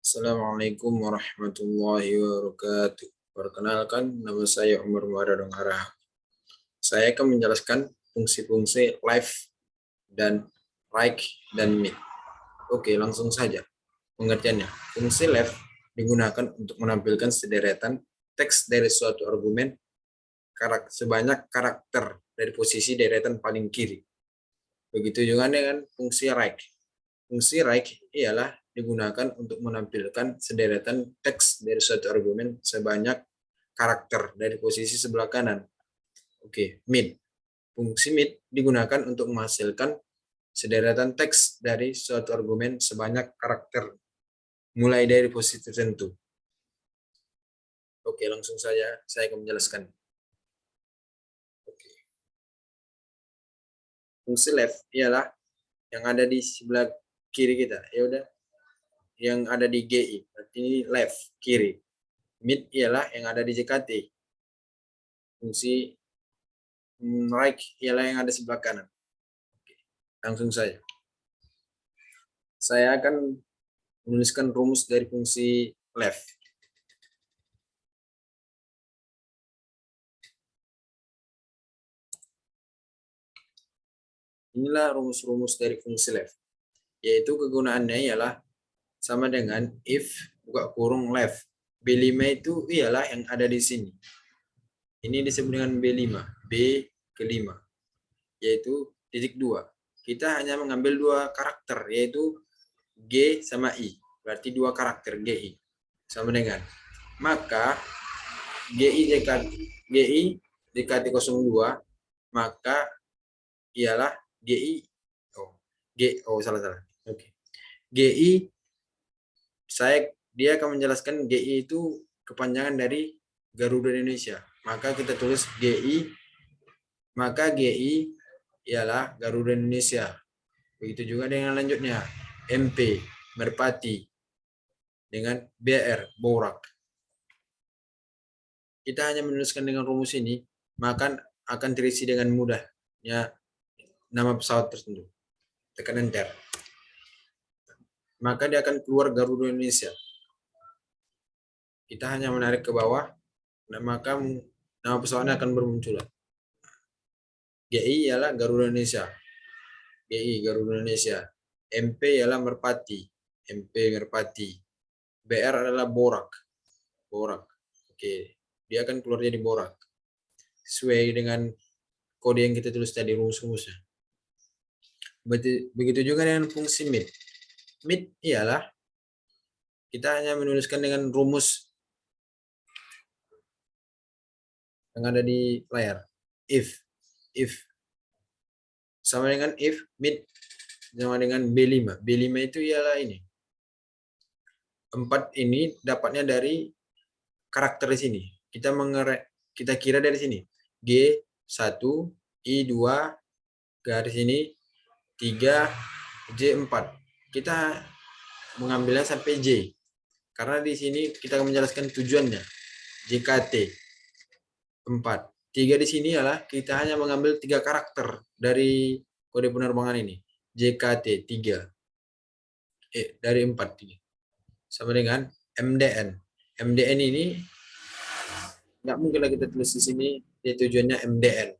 Assalamualaikum warahmatullahi wabarakatuh. Perkenalkan, nama saya Umar Muharadong Harahap. Saya akan menjelaskan fungsi-fungsi left dan right dan mid. Oke, langsung saja. Pengertiannya, fungsi left digunakan untuk menampilkan sederetan teks dari suatu argumen sebanyak karakter dari posisi deretan paling kiri. Begitu juga dengan fungsi right. Fungsi right ialah digunakan untuk menampilkan sederetan teks dari suatu argumen sebanyak karakter dari posisi sebelah kanan. Oke, mid. Fungsi mid digunakan untuk menghasilkan sederetan teks dari suatu argumen sebanyak karakter mulai dari posisi tertentu. Oke, langsung saja saya akan menjelaskan. Oke. Fungsi left ialah yang ada di sebelah kiri kita. Ya udah, yang ada di GI. Berarti ini left, kiri. Mid ialah yang ada di JKT. Fungsi right ialah yang ada sebelah kanan. Oke, langsung saja. Saya akan menuliskan rumus dari fungsi left. Inilah rumus-rumus dari fungsi left. Yaitu kegunaannya ialah sama dengan if buka kurung left. B5 itu ialah yang ada di sini. Ini disebut dengan B5. B ke-5. Yaitu titik 2. Kita hanya mengambil dua karakter, yaitu G sama I. Berarti dua karakter GI. Sama dengan. Maka GI JKT 02, maka ialah GI. Salah. Oke. GI, dia akan menjelaskan GI itu kepanjangan dari Garuda Indonesia. Maka kita tulis GI, maka GI ialah Garuda Indonesia. Begitu juga dengan lanjutnya, MP, Merpati, dengan BR, Borak. Kita hanya menuliskan dengan rumus ini, maka akan terisi dengan mudahnya nama pesawat tertentu. Tekan enter. Maka dia akan keluar Garuda Indonesia. Kita hanya menarik ke bawah, maka nama pesawatnya akan bermunculan. GI ialah Garuda Indonesia. GI Garuda Indonesia. MP ialah Merpati. MP Merpati. BR adalah Borak. Oke, dia akan keluar jadi Borak. Sesuai dengan kode yang kita tulis tadi, rumus-rumusnya. Begitu juga dengan fungsi mid. Mid ialah kita hanya menuliskan dengan rumus yang ada di layar. If sama dengan if, mid sama dengan B5. B5 itu ialah ini. 4 ini dapatnya dari karakter di sini. Kita kira dari sini. G1, I2, garis ini 3, J4. Kita mengambilnya sampai J. Karena di sini kita akan menjelaskan tujuannya. JKT 4. 3 di sini adalah kita hanya mengambil 3 karakter dari kode penerbangan ini. JKT 3. Dari 4 ini. Sama dengan MDN. MDN ini nggak mungkin lah kita tulis di sini dia tujuannya MDN.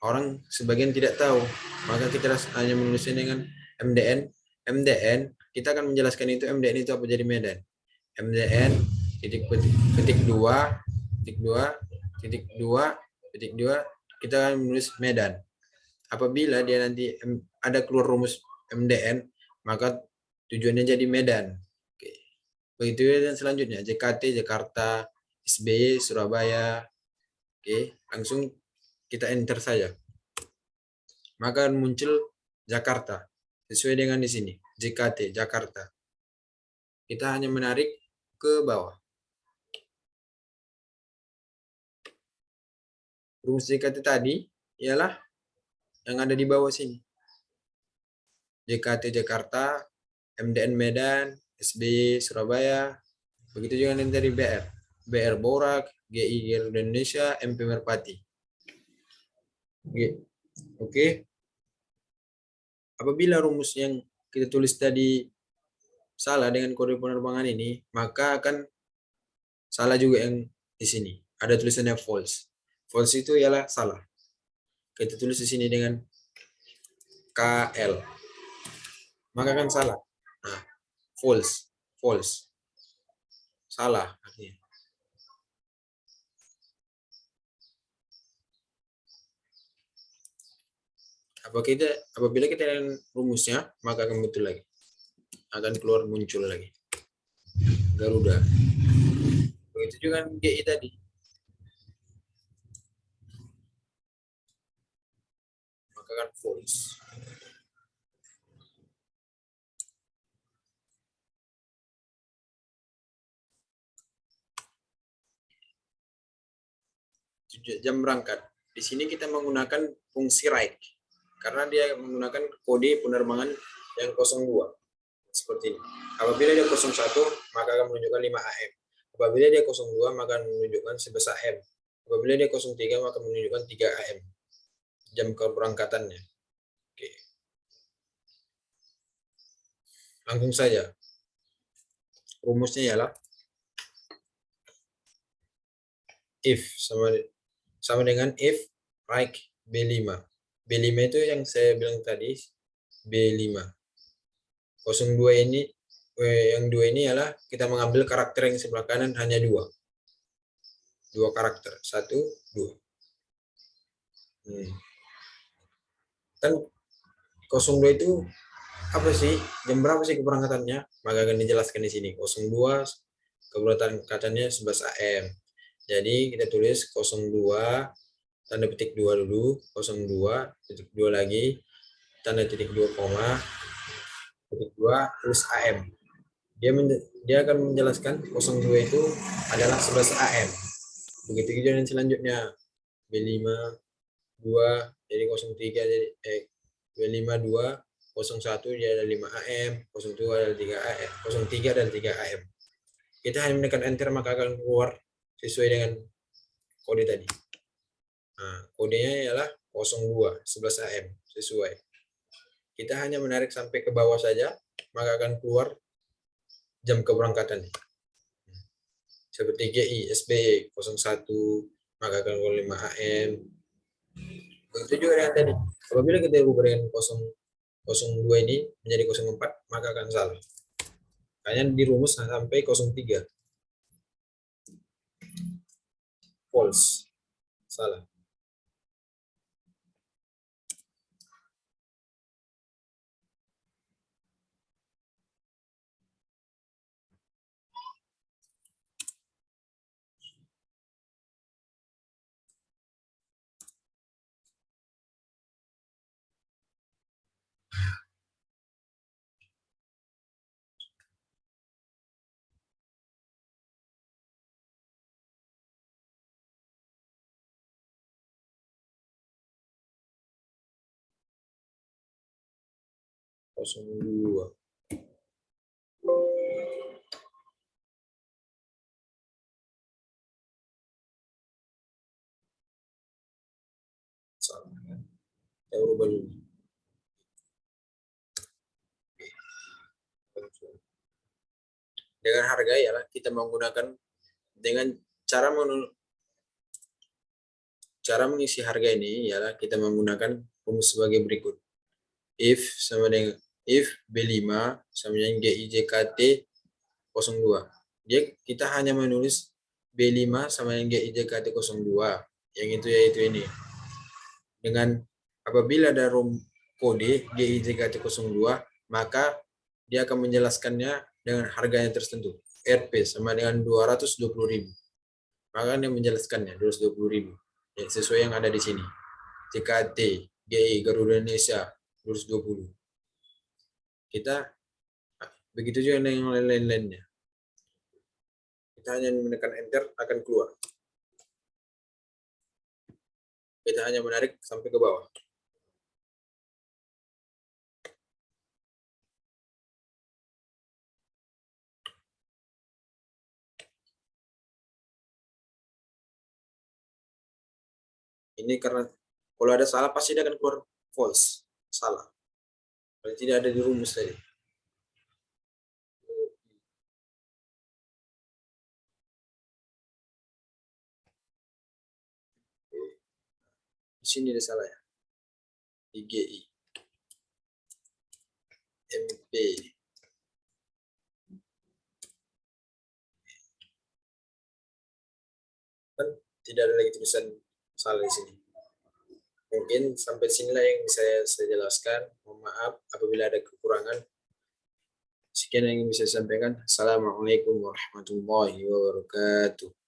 Orang sebagian tidak tahu, maka kita hanya menulisnya dengan MDN. MDN kita akan menjelaskan itu MDN itu apa jadi Medan. MDN titik 2 kita akan menulis Medan. Apabila dia nanti ada keluar rumus MDN, maka tujuannya jadi Medan. Oke. Begitu dan selanjutnya JKT Jakarta, SBY Surabaya. Oke, langsung kita enter saja. Maka muncul Jakarta sesuai dengan di sini JKT Jakarta. Kita hanya menarik ke bawah. Rumus JKT tadi ialah yang ada di bawah sini. JKT Jakarta, MDN Medan, SBY Surabaya. Begitu juga yang dari BR. BR Borak, GI Garuda Indonesia, MP Merpati. Oke. Apabila rumus yang kita tulis tadi salah dengan kode penerbangan ini, maka akan salah juga yang di sini. Ada tulisannya false. False itu ialah salah. Kita tulis di sini dengan KL. Maka kan salah. Nah, false. False. Salah artinya. Apabila kita dengan rumusnya, maka akan betul lagi. Akan keluar muncul lagi. Garuda. Begitu juga GI tadi. Maka kan false. Jam berangkat. Di sini kita menggunakan fungsi right. Karena dia menggunakan kode penerbangan yang 02. Seperti ini. Apabila dia 01, maka akan menunjukkan 5 AM. Apabila dia 02, maka akan menunjukkan 11 AM. Apabila dia 03, maka menunjukkan 3 AM. Jam keberangkatannya. Oke. Langsung saja. Rumusnya ialah if sama dengan if right B5. B5 itu yang saya bilang tadi, B5. 02 ini, yang 2 ini adalah kita mengambil karakter yang sebelah kanan hanya 2. 2 karakter, 1, 2. Kan 02 itu apa sih? Jam berapa sih keberangkatannya? Maka akan dijelaskan di sini. 02 keberangkatannya 11 AM. Jadi kita tulis 02 tanda petik 2 dulu, 02 titik 2 lagi, tanda titik 2 koma, titik 2 terus AM. Dia akan menjelaskan 02 itu adalah 11 AM. Begitu juga yang selanjutnya B5 2 jadi 03 jadi B5 2 01 dia ada 5 AM, 02 ada 3 AM, 03 ada 3 AM. Kita hanya menekan enter maka akan keluar sesuai dengan kode tadi. Nah, kodenya ialah 02 11 AM sesuai. Kita hanya menarik sampai ke bawah saja maka akan keluar jam keberangkatan. Seperti GI SBY 01 maka akan keluar 5 AM. Begitu juga dengan tadi. Apabila kita ubah dengan 02 ini menjadi 04 maka akan salah. Hanya dirumus sampai 03. False. Salah. Kosong dua. Salah. Kita ubah dulu. Dengan harga ya kita menggunakan dengan cara mengisi harga ini ialah kita menggunakan rumus sebagai berikut. If sama dengan B5 sama dengan GIJKT 02. Kita hanya menulis B5 sama dengan GIJKT 02. Yang itu yaitu ini. Dengan apabila ada kode GIJKT 02, maka dia akan menjelaskannya dengan harganya tertentu. RP sama dengan 220.000. Maka dia menjelaskannya 220.000. Ya, sesuai yang ada di sini. JKT, GI, Garuda Indonesia, 220. Kita begitu juga dengan yang lain-lainnya. Kita hanya menekan enter akan keluar. Kita hanya menarik sampai ke bawah. Ini karena kalau ada salah pasti dia akan keluar false, salah. Kalau tidak ada di rumus tadi. Di sini ada salah ya. IGI. MP. Kan tidak ada lagi tulisan salah di sini. Mungkin sampai sinilah yang saya jelaskan. Mohon maaf apabila ada kekurangan. Sekian yang bisa saya sampaikan. Assalamualaikum warahmatullahi wabarakatuh.